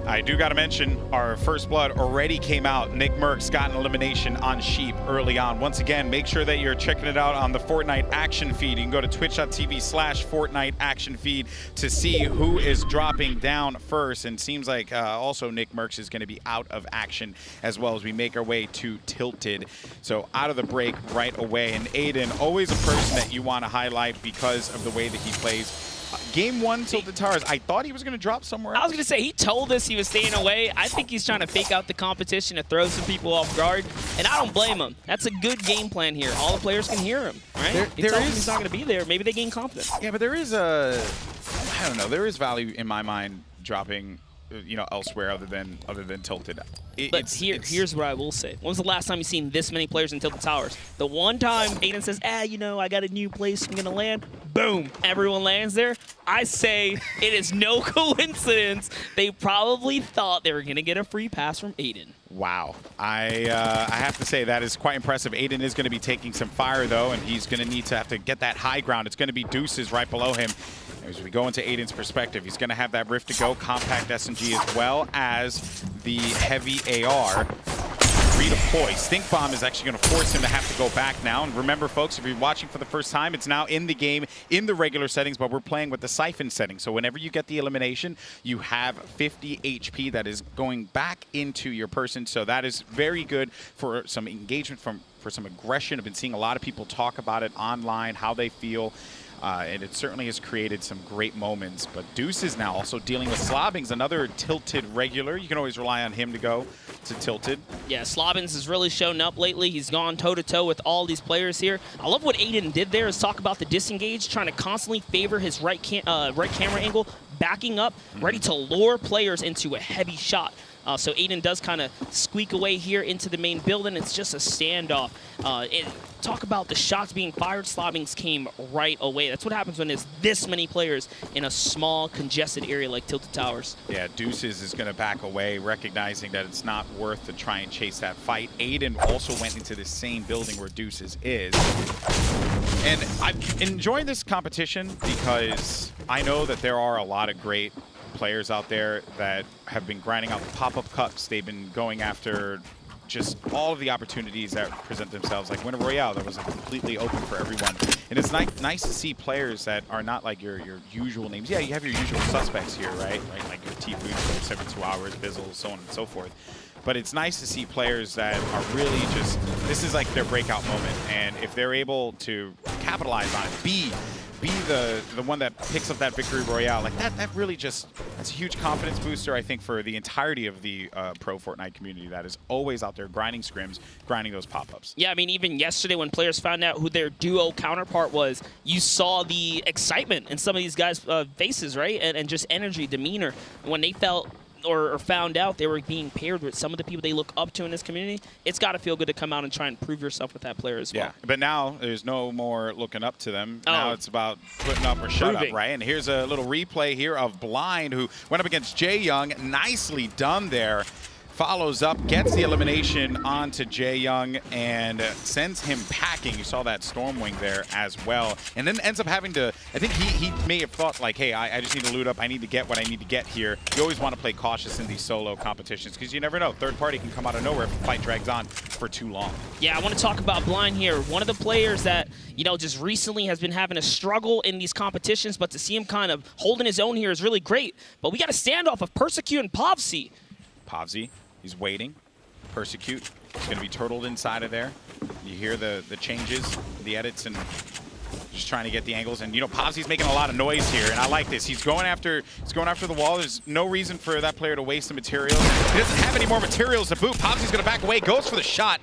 I do got to mention our first blood already came out. Nick Merckx got an elimination on Sheep early on. Once again, make sure that you're checking it out on the Fortnite action feed. You can go to twitch.tv/Fortnite action feed to see who is dropping down first. And seems like also Nick Merckx is going to be out of action as well as we make our way to Tilted. So out of the break right away. And Aiden, always a person that you want to highlight because of the way that he plays. Game 1 Tilted Towers, I thought he was going to drop somewhere else. I was going to say, he told us he was staying away. I think he's trying to fake out the competition to throw some people off guard, and I don't blame him. That's a good game plan here. All the players can hear him, right? He tells him he's not going to be there. Maybe they gain confidence. Yeah, but there is I don't know, there is value in my mind dropping, you know, elsewhere other than Tilted. Here's what I will say. When was the last time you seen this many players in Tilted Towers? The one time Aiden says, you know, I got a new place I'm going to land. Boom. Everyone lands there. I say it is no coincidence. They probably thought they were going to get a free pass from Aiden. Wow. I have to say that is quite impressive. Aiden is going to be taking some fire, though, and he's going to have to get that high ground. It's going to be Deuces right below him. As we go into Aiden's perspective, he's going to have that Rift to go, compact SMG, as well as the heavy AR. Redeploy. Stink Bomb is actually going to force him to have to go back now. And remember, folks, if you're watching for the first time, it's now in the game in the regular settings, but we're playing with the Siphon setting. So whenever you get the elimination, you have 50 HP that is going back into your person. So that is very good for some engagement, for some aggression. I've been seeing a lot of people talk about it online, how they feel. And it certainly has created some great moments. But Deuce is now also dealing with Slobbings, another Tilted regular. You can always rely on him to go to Tilted. Yeah, Slobbins has really shown up lately. He's gone toe-to-toe with all these players here. I love what Aiden did there is talk about the disengage, trying to constantly favor his right camera angle, backing up, ready to lure players into a heavy shot. So Aiden does kind of squeak away here into the main building. It's just a standoff. Talk about the shots being fired. Slobbings came right away. That's what happens when there's this many players in a small, congested area like Tilted Towers. Yeah, Deuces is going to back away, recognizing that it's not worth to try and chase that fight. Aiden also went into the same building where Deuces is. And I'm enjoying this competition because I know that there are a lot of great players out there that have been grinding out the pop-up cups. They've been going after just all of the opportunities that present themselves, like Winter Royale, that was completely open for everyone. And it's nice to see players that are not like your usual names. Yeah, you have your usual suspects here, right? Like your T-Foods, 72 Hours, Bizzle, so on and so forth. But it's nice to see players that are really just, this is like their breakout moment. And if they're able to capitalize on it, be the one that picks up that victory royale, like that really just, that's a huge confidence booster, I think, for the entirety of the pro Fortnite community that is always out there grinding scrims, grinding those pop-ups. Yeah, I mean, even yesterday when players found out who their duo counterpart was, you saw the excitement in some of these guys' faces, right? And just energy, demeanor. When they felt or found out they were being paired with some of the people they look up to in this community, it's got to feel good to come out and try and prove yourself with that player as well. Yeah, but now there's no more looking up to them. Now it's about putting up or shut up, right? And here's a little replay here of Blind, who went up against Jay Young. Nicely done there. Follows up, gets the elimination onto Jay Young, and sends him packing. You saw that Stormwing there as well. And then ends up having to, I think he may have thought like, hey, I just need to loot up. I need to get what I need to get here. You always want to play cautious in these solo competitions because you never know. Third party can come out of nowhere if the fight drags on for too long. Yeah, I want to talk about Blind here. One of the players that, you know, just recently has been having a struggle in these competitions, but to see him kind of holding his own here is really great. But we got a standoff of Persecute and Povzy. Povzy. He's waiting. Persecute. He's going to be turtled inside of there. You hear the changes, the edits, and just trying to get the angles. And you know, Povzy's making a lot of noise here, and I like this. He's going after the wall. There's no reason for that player to waste the materials. He doesn't have any more materials to boot. Povzy's going to back away, goes for the shot.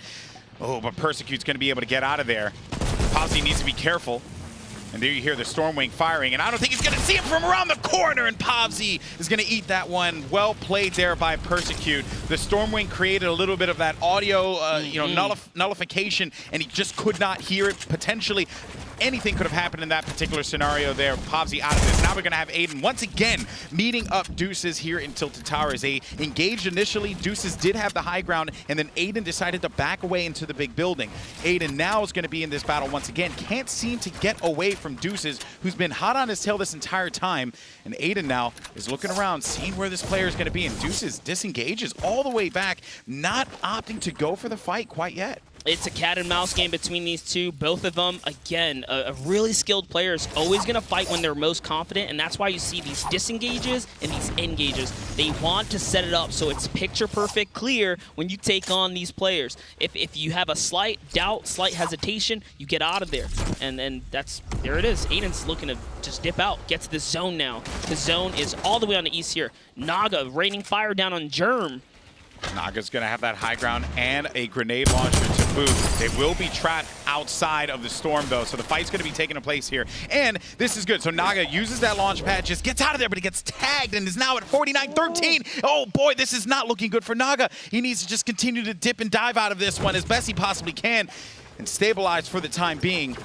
Oh, but Persecute's going to be able to get out of there. Povzy needs to be careful. And there you hear the Stormwing firing, and I don't think he's going to see him from around the corner, and Povzy is going to eat that one. Well played there by Persecute. The Stormwing created a little bit of that audio, you know, nullification, and he just could not hear it. Potentially anything could have happened in that particular scenario there. Pobsy out of this. Now we're going to have Aiden once again meeting up Deuces here in Tilted Towers. They engaged initially. Deuces did have the high ground, and then Aiden decided to back away into the big building. Aiden now is going to be in this battle once again. Can't seem to get away from Deuces, who's been hot on his tail this entire time. And Aiden now is looking around, seeing where this player is going to be. And Deuces disengages all the way back, not opting to go for the fight quite yet. It's a cat and mouse game between these two. Both of them, again, a really skilled player is always going to fight when they're most confident, and that's why you see these disengages and these engages. They want to set it up so it's picture perfect, clear when you take on these players. If you have a slight doubt, slight hesitation, you get out of there. And then there it is. Aiden's looking to just dip out, get to the zone now. The zone is all the way on the east here. Naga raining fire down on Germ. Naga's going to have that high ground and a grenade launcher to boot. They will be trapped outside of the storm, though, so the fight's going to be taking place here. And this is good. So Naga uses that launch pad, just gets out of there, but he gets tagged and is now at 49-13. Oh, boy, this is not looking good for Naga. He needs to just continue to dip and dive out of this one as best he possibly can and stabilize for the time being.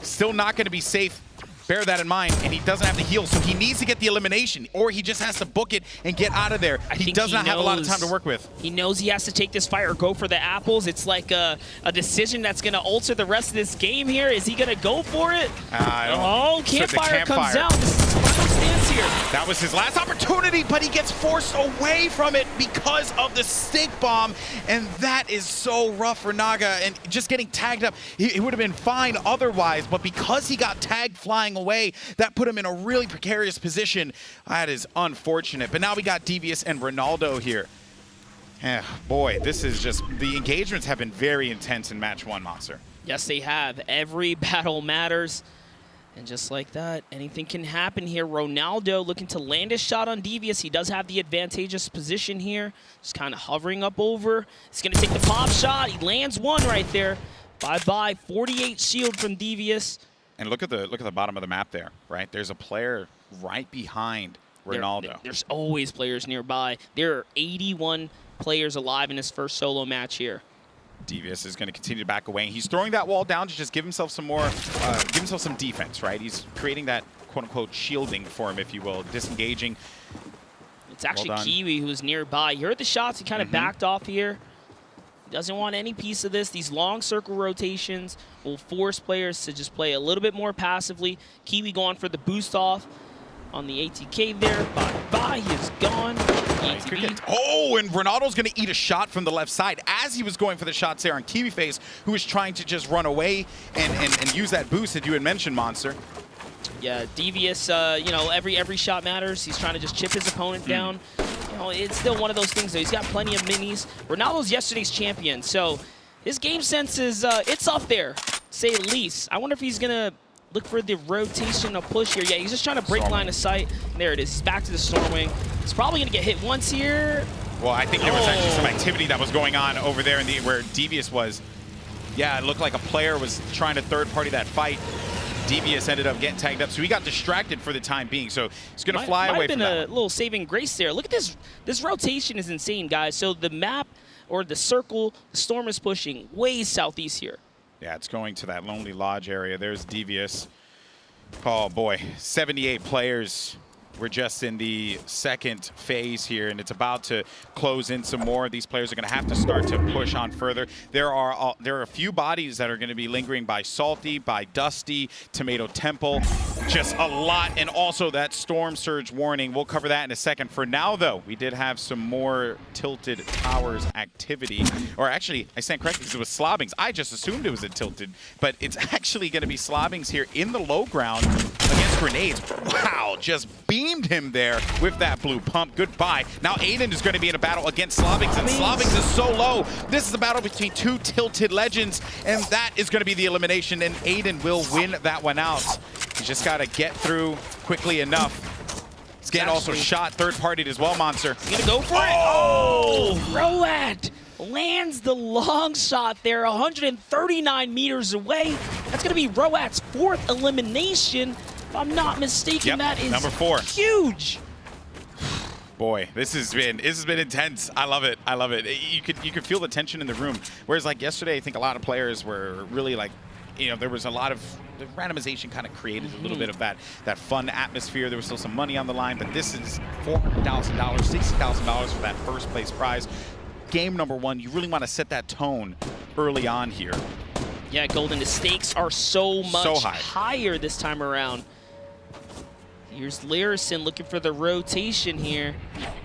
Still not going to be safe. Bear that in mind, and he doesn't have the heal, so he needs to get the elimination, or he just has to book it and get out of there. He does not have a lot of time to work with. He knows he has to take this fight or go for the apples. It's like a decision that's going to alter the rest of this game here. Is he going to go for it? Oh, Campfire comes out. This is final stance here. That was his last opportunity, but he gets forced away from it because of the stink bomb, and that is so rough for Naga, and just getting tagged up. He would have been fine otherwise, but because he got tagged flying away, that put him in a really precarious position. That is unfortunate. But now we got Devious and Ronaldo here. Boy, this is just, the engagements have been very intense in match one, Monster. Yes, they have. Every battle matters. And just like that, anything can happen here. Ronaldo looking to land a shot on Devious. He does have the advantageous position here. Just kind of hovering up over. He's going to take the pop shot. He lands one right there. Bye-bye. 48 shield from Devious. And look at the bottom of the map there, right? There's a player right behind Ronaldo. There's always players nearby. There are 81 players alive in his first solo match here. Devious is going to continue to back away. He's throwing that wall down to just give himself some more, give himself some defense, right? He's creating that quote-unquote shielding for him, if you will, disengaging. It's actually Kiwi who's nearby. You heard the shots. He kind of backed off here. Doesn't want any piece of this. These long circle rotations will force players to just play a little bit more passively. Kiwi going for the boost off on the ATK there. Bye-bye, he's gone. Oh, and Ronaldo's going to eat a shot from the left side as he was going for the shots there on Kiwi Face, who was trying to just run away and use that boost that you had mentioned, Monster. Yeah, Devious, you know, every shot matters. He's trying to just chip his opponent down. You know, it's still one of those things, though. He's got plenty of minis. Ronaldo's yesterday's champion, so his game sense is, it's up there, to say the least. I wonder if he's going to look for the rotation of push here. Yeah, he's just trying to break line of sight. There it is. He's back to the Stormwing. He's probably going to get hit once here. Well, I think there was actually some activity that was going on over there in where Devious was. Yeah, it looked like a player was trying to third-party that fight. Devious ended up getting tagged up, so he got distracted for the time being. So he's going to fly away from that. Might have been a little saving grace there. Look at this. This rotation is insane, guys. So the map or the circle, the Storm is pushing way southeast here. Yeah, it's going to that Lonely Lodge area. There's Devious. Oh, boy. 78 players. We're just in the second phase here, and it's about to close in some more. These players are going to have to start to push on further. There are a few bodies that are going to be lingering by Salty, by Dusty, Tomato Temple. Just a lot, and also that Storm Surge warning. We'll cover that in a second. For now, though, we did have some more Tilted Towers activity. Or actually, I stand corrected because it was Slobbings. I just assumed it was a Tilted, but it's actually going to be Slobbings here in the low ground against Grenades. Wow, just beamed him there with that blue pump. Goodbye. Now Aiden is going to be in a battle against Slobbings, and Slobbings is so low. This is a battle between two Tilted legends, and that is going to be the elimination, and Aiden will win that one out. He's just got to get through quickly enough. He's getting also shot, third-partied as well, Monster. He's going to go for it. Oh! Roat lands the long shot there, 139 meters away. That's going to be Roat's fourth elimination. If I'm not mistaken, that is number 4. Huge. Boy, this has been intense. I love it. You could feel the tension in the room. Whereas like yesterday, I think a lot of players were really like you know, there was a lot of the randomization kind of created a little bit of that fun atmosphere. There was still some money on the line, but this is $400,000, $60,000 for that first place prize. Game number one, you really want to set that tone early on here. Yeah, Golden, the stakes are so much high. higher this time around. Here's Learson looking for the rotation here.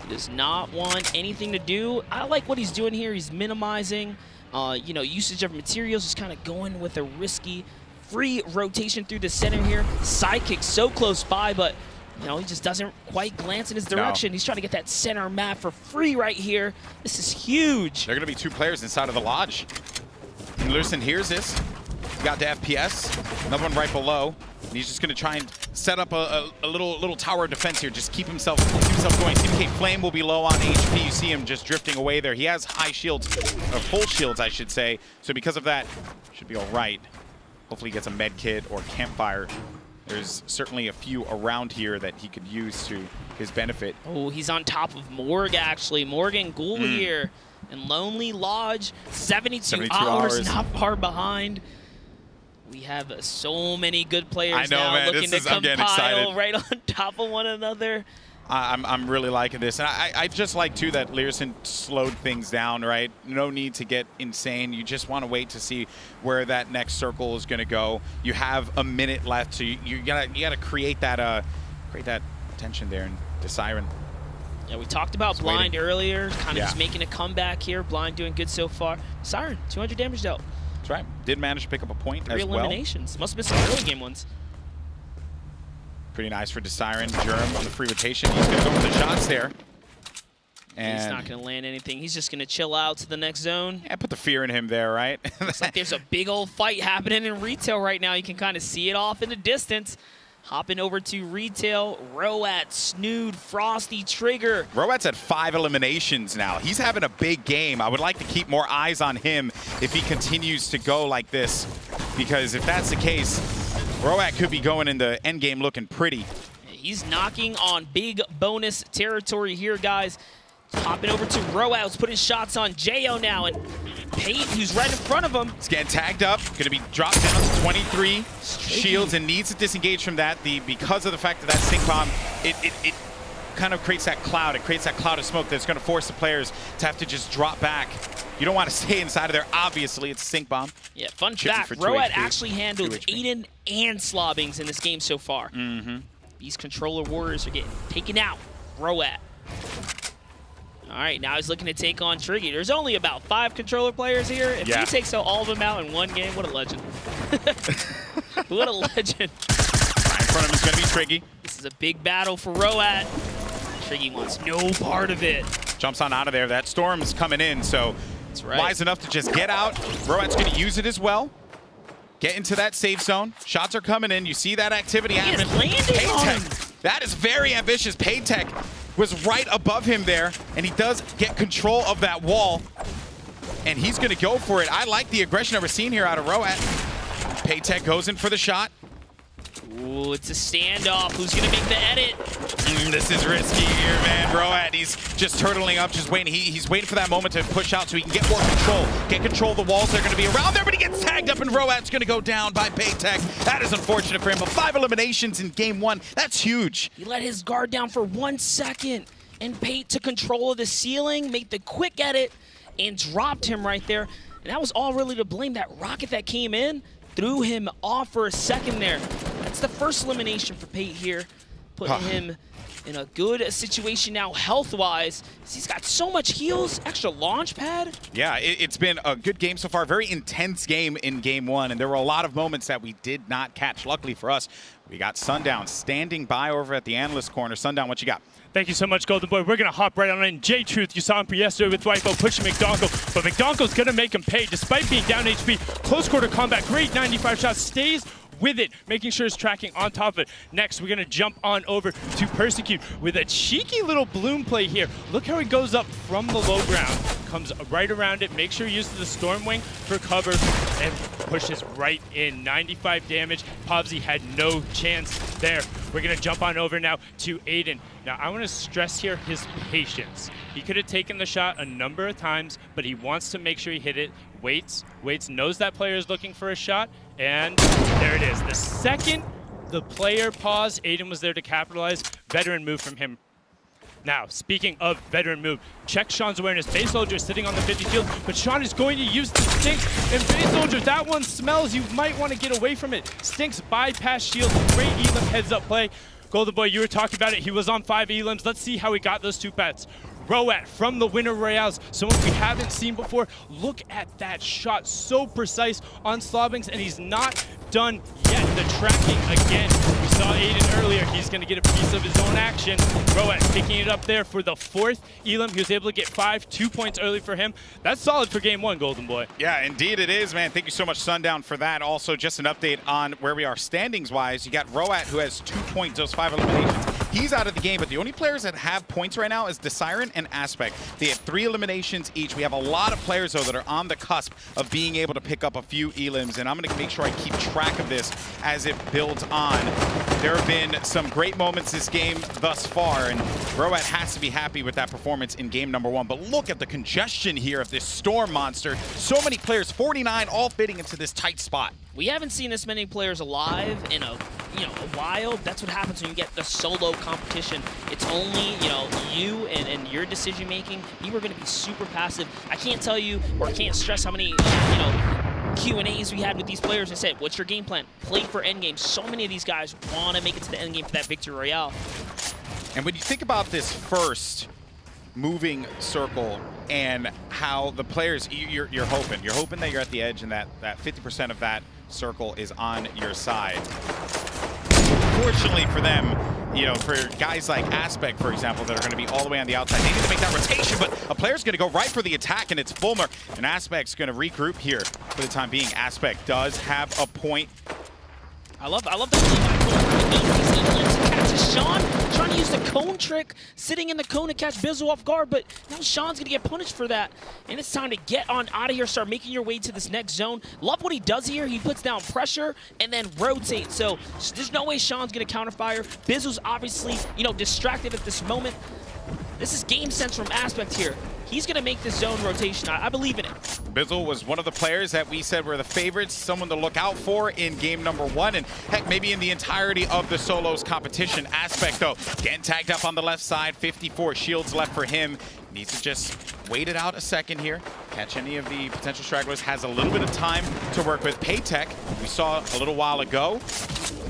He does not want anything to do. I like what he's doing here. He's minimizing, you know, usage of materials, just kind of going with a risky, free rotation through the center here. Sidekick so close by, but you know, he just doesn't quite glance in his direction. He's trying to get that center map for free right here. This is huge. There are going to be 2 players inside of the lodge. And Learson hears this. He's got the FPS. Another one right below. And he's just going to try and set up a little tower of defense here. Just keep himself going. CDK Flame will be low on HP. You see him just drifting away there. He has high shields, or full shields, I should say. So because of that, should be all right. Hopefully he gets a med kit or campfire. There's certainly a few around here that he could use to his benefit. Oh, he's on top of Morg, actually. Morgan Ghoul here. And Lonely Lodge, 72 hours, not far behind. We have so many good players now looking to compile right on top of one another. I'm really liking this. And I just like, too, that Learson slowed things down, right? No need to get insane. You just want to wait to see where that next circle is going to go. You have a minute left, so you gotta create that tension there in the Siren. Yeah, we talked about Blind earlier, kind of just making a comeback here. Blind doing good so far. Siren, 200 damage dealt. That's right. Did manage to pick up a point as well. 3 eliminations. Must have been some early game ones. Pretty nice for Desiren. Germ on the free rotation. He's going to go for the shots there. And he's not going to land anything. He's just going to chill out to the next zone. Yeah, put the fear in him there, right? Looks like there's a big old fight happening in retail right now. You can kind of see it off in the distance. Hopping over to retail, Roat, Snood, Frosty, Trigger. Roat's at 5 eliminations now. He's having a big game. I would like to keep more eyes on him if he continues to go like this, because if that's the case, Roat could be going in the end game looking pretty. He's knocking on big bonus territory here, guys. Hopping over to Roat, putting shots on Jo now, and Pate, who's right in front of him. He's getting tagged up, going to be dropped down to 23 shields and needs to disengage from that. Because of the fact that Sync Bomb, it kind of creates that cloud. It creates that cloud of smoke that's going to force the players to have to just drop back. You don't want to stay inside of there. Obviously, it's Sync Bomb. Yeah, fun fact, Roat actually handled Aiden and Slobbings in this game so far. These controller warriors are getting taken out. Roat. All right, now he's looking to take on Triggy. There's only about 5 controller players here. If he takes out all of them out in one game, what a legend. What a legend. Right in front of him is going to be Triggy. This is a big battle for Roat. Triggy wants no part of it. Jumps on out of there. That storm's coming in, so wise enough to just get out. Roat's going to use it as well. Get into that safe zone. Shots are coming in. You see that activity happening. That is very ambitious. Paytech was right above him there, and he does get control of that wall, and he's going to go for it. I like the aggression that we're seeing here out of Roat. Paytech goes in for the shot. Ooh, it's a standoff. Who's going to make the edit? This is risky here, man. Roat, he's just turtling up, just waiting. He's waiting for that moment to push out so he can get more control. Get control of the walls that are going to be around there, but he gets tagged up, and Roat's going to go down by Paytech. That is unfortunate for him, but 5 eliminations in game 1. That's huge. He let his guard down for 1 second, and Pate took control of the ceiling, made the quick edit, and dropped him right there. And that was all really to blame. That rocket that came in threw him off for a second there. That's the first elimination for Pate here, putting him in a good situation now health-wise. He's got so much heals, extra launch pad. Yeah, it's been a good game so far. Very intense game in game 1, and there were a lot of moments that we did not catch. Luckily for us, we got Sundown standing by over at the analyst corner. Sundown, what you got? Thank you so much, Golden Boy. We're going to hop right on in. J-Truth, you saw him yesterday with Wifo pushing McDongle, but McDongle's going to make him pay despite being down HP. Close quarter combat, great 95 shots, stays with it, making sure it's tracking on top of it. Next, we're going to jump on over to Persecute with a cheeky little bloom play here. Look how he goes up from the low ground, comes right around it, make sure he uses the Stormwing for cover, and pushes right in. 95 damage. Pobsy had no chance there. We're going to jump on over now to Aiden. Now, I want to stress here his patience. He could have taken the shot a number of times, but he wants to make sure he hit it. Waits, knows that player is looking for a shot, And there it is. The second the player paused, Aiden was there to capitalize. Veteran move from him. Now, speaking of veteran move, check Sean's awareness. Base Soldier is sitting on the 50 shield, but Sean is going to use the Stinks. And Base Soldier, that one smells. You might want to get away from it. Stinks bypass shield. Great Elim heads-up play. Golden Boy, you were talking about it. He was on 5 Elims. Let's see how he got those 2 pets. Roat from the winner royales, someone we haven't seen before. Look at that shot, so precise on Slobbings, and he's not done yet. The tracking again. We saw Aiden earlier. He's going to get a piece of his own action. Roat picking it up there for the 4th Elim. He was able to get 5, 2 points early for him. That's solid for game 1, Golden Boy. Yeah, indeed it is, man. Thank you so much, Sundown, for that. Also, just an update on where we are standings-wise. You got Roat, who has 2 points, those 5 eliminations. He's out of the game, but the only players that have points right now is the Siren and Aspect. They have 3 eliminations each. We have a lot of players, though, that are on the cusp of being able to pick up a few Elims, and I'm going to make sure I keep track of this as it builds on. There have been some great moments this game thus far, and Roat has to be happy with that performance in game number 1. But look at the congestion here of this Storm monster. So many players, 49, all fitting into this tight spot. We haven't seen this many players alive in a while. That's what happens when you get the solo competition. It's only, you and your decision making. People are going to be super passive. I can't tell you or can't stress how many, Q&As we had with these players and said, what's your game plan? Play for endgame. So many of these guys want to make it to the endgame for that victory royale. And when you think about this first moving circle and how the players, you're hoping that you're at the edge and that 50% of that circle is on your side. Fortunately for them, for guys like Aspect, for example, that are going to be all the way on the outside, they need to make that rotation, but a player's going to go right for the attack, and it's Fulmer. And Aspect's going to regroup here for the time being. Aspect does have a point. I love that. Catches Sean, trying to use the cone trick, sitting in the cone to catch Bizzle off guard, but now Sean's gonna get punished for that. And it's time to get on out of here, start making your way to this next zone. Love what he does here. He puts down pressure and then rotates. So there's no way Sean's gonna counterfire. Bizzle's obviously, distracted at this moment. This is game sense from Aspect here. He's going to make this zone rotation. I believe in it. Bizzle was one of the players that we said were the favorites, someone to look out for in game number 1, and heck, maybe in the entirety of the solos competition. Aspect, though, getting tagged up on the left side, 54 shields left for him. Needs to just wait it out a second here, catch any of the potential stragglers, has a little bit of time to work with. Paytech, we saw a little while ago,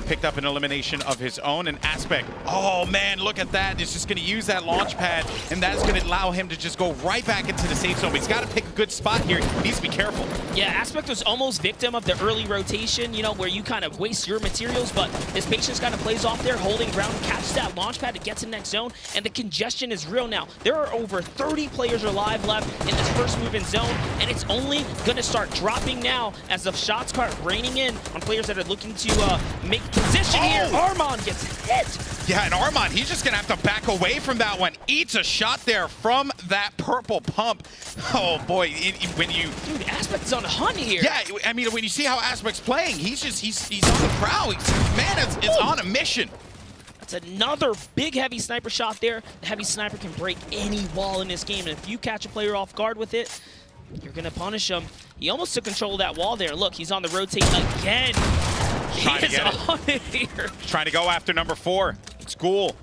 picked up an elimination of his own, and Aspect, oh man, look at that. He's just going to use that launch pad, and that's going to allow him to just go right back into the safe zone. But he's got to pick a good spot here. He needs to be careful. Yeah, Aspect was almost victim of the early rotation, where you kind of waste your materials, but his patience kind of plays off there, holding ground, catches that launch pad to get to the next zone, and the congestion is real now. There are over 30 players alive left in this first move in zone, and it's only going to start dropping now as the shots start raining in on players that are looking to make position here. Armand gets hit. Yeah, and Armand, he's just going to have to back away from that one. Eats a shot there from that purple pump. Oh, boy. Dude, Aspect is on a hunt here. Yeah, I mean, when you see how Aspect's playing, he's on the prowl. Man, it's on a mission. That's another big heavy sniper shot there. The heavy sniper can break any wall in this game, and if you catch a player off guard with it, you're going to punish him. He almost took control of that wall there. Look, he's on the rotate again. Trying to get on it here. Trying to go after number 4. It's cool.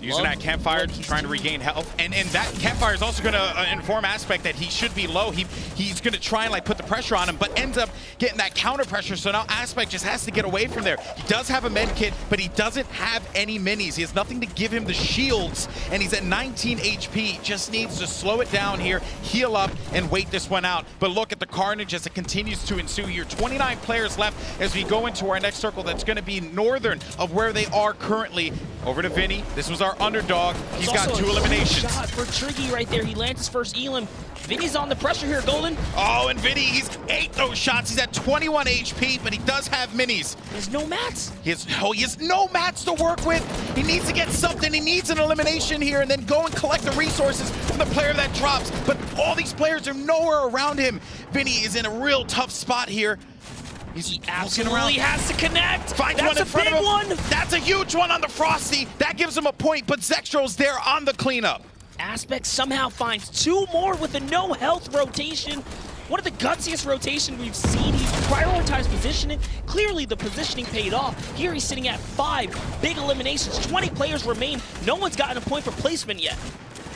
Using that campfire, trying to regain health. And that campfire is also going to inform Aspect that he should be low. He's going to try and put the pressure on him, but ends up getting that counter pressure. So now Aspect just has to get away from there. He does have a med kit, but he doesn't have any minis. He has nothing to give him the shields, and he's at 19 HP. Just needs to slow it down here, heal up, and wait this one out. But look at the carnage as it continues to ensue here. 29 players left as we go into our next circle that's going to be northern of where they are currently. Over to Vinny. This was our underdog. He's got 2 eliminations. Shot for Triggy right there. He lands his first Elim. Vinny's on the pressure here, Golden. Oh, and Vinny, he's ate those shots. He's at 21 HP, but he does have minis. There's no mats. He has no mats to work with. He needs to get something. He needs an elimination here and then go and collect the resources from the player that drops. But all these players are nowhere around him. Vinny is in a real tough spot here. He absolutely has to connect. Finds one in front of him. That's a huge one on the Frosty. That gives him a point, but Zextro's there on the cleanup. Aspect somehow finds 2 more with a no health rotation. One of the gutsiest rotations we've seen. He's prioritized positioning. Clearly, the positioning paid off. Here, he's sitting at 5 big eliminations. 20 players remain. No one's gotten a point for placement yet.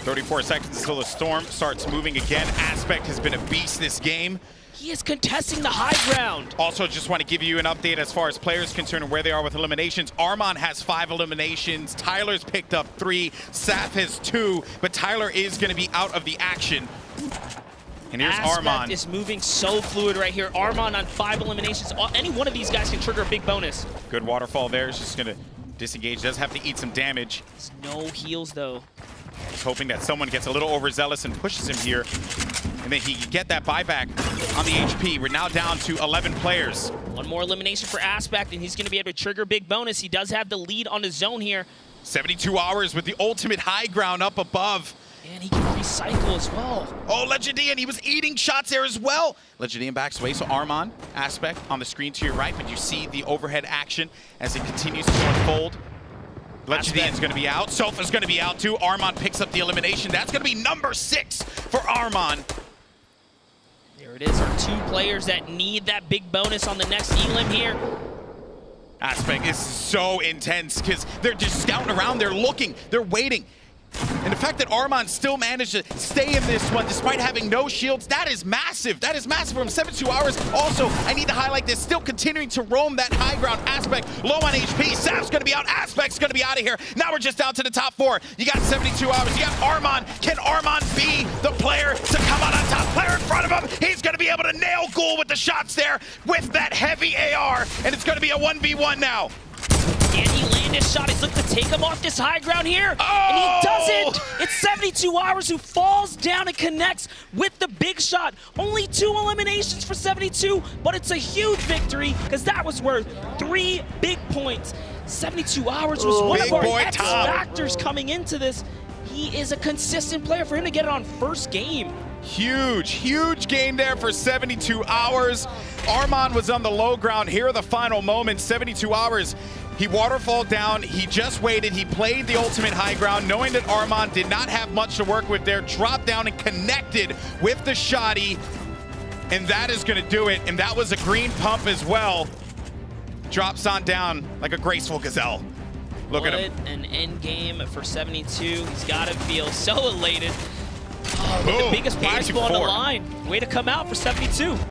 34 seconds until the storm starts moving again. Aspect has been a beast this game. He is contesting the high ground. Also, just want to give you an update as far as players concerned and where they are with eliminations. Armon has 5 eliminations. Tyler's picked up 3. Saf has 2, but Tyler is going to be out of the action. And here's Aspect Armon. is moving so fluid right here. Armon on 5 eliminations. Any one of these guys can trigger a big bonus. Good waterfall there. He's just going to disengage. Does have to eat some damage. No heals, though. He's hoping that someone gets a little overzealous and pushes him here. And then he can get that buyback on the HP. We're now down to 11 players. One more elimination for Aspect, and he's going to be able to trigger big bonus. He does have the lead on the zone here. 72 hours with the ultimate high ground up above. And he can recycle as well. Oh, Legendian, he was eating shots there as well. Legendian backs away, so Armon, Aspect on the screen to your right, but you see the overhead action as it continues to unfold. Legendian's going to be out. Sofa's going to be out too. Armon picks up the elimination. That's going to be number 6 for Armon. There it is, our 2 players that need that big bonus on the next elim here. Aspect is so intense because they're just scouting around, they're looking, they're waiting. And the fact that Armon still managed to stay in this one despite having no shields, that is massive. That is massive from 72 hours. Also, I need to highlight this, still continuing to roam that high ground. Aspect low on HP. Saf's going to be out. Aspect's going to be out of here. Now we're just down to the top 4. You got 72 hours. You got Armon. Can Armon be the player to come out on top? Player in front of him. He's going to be able to nail Ghoul with the shots there with that heavy AR. And it's going to be a 1v1 now. And he landed his shot. He's looking to take him off this high ground here. Oh! And he doesn't. It's 72 hours who falls down and connects with the big shot. Only 2 eliminations for 72, but it's a huge victory because that was worth 3 big points. 72 hours was one of our X factors coming into this. He is a consistent player. For him to get it on first game. Huge game there for 72 hours. Armon was on the low ground. Here are the final moments. 72 hours. He waterfalled down. He just waited. He played the ultimate high ground, knowing that Armon did not have much to work with there. Dropped down and connected with the shotty. And that is going to do it. And that was a green pump as well. Drops on down like a graceful gazelle. Look at him. An end game for 72. He's got to feel so elated. Oh, Boom. the biggest prize pool on the 84. line. Way to come out for 72.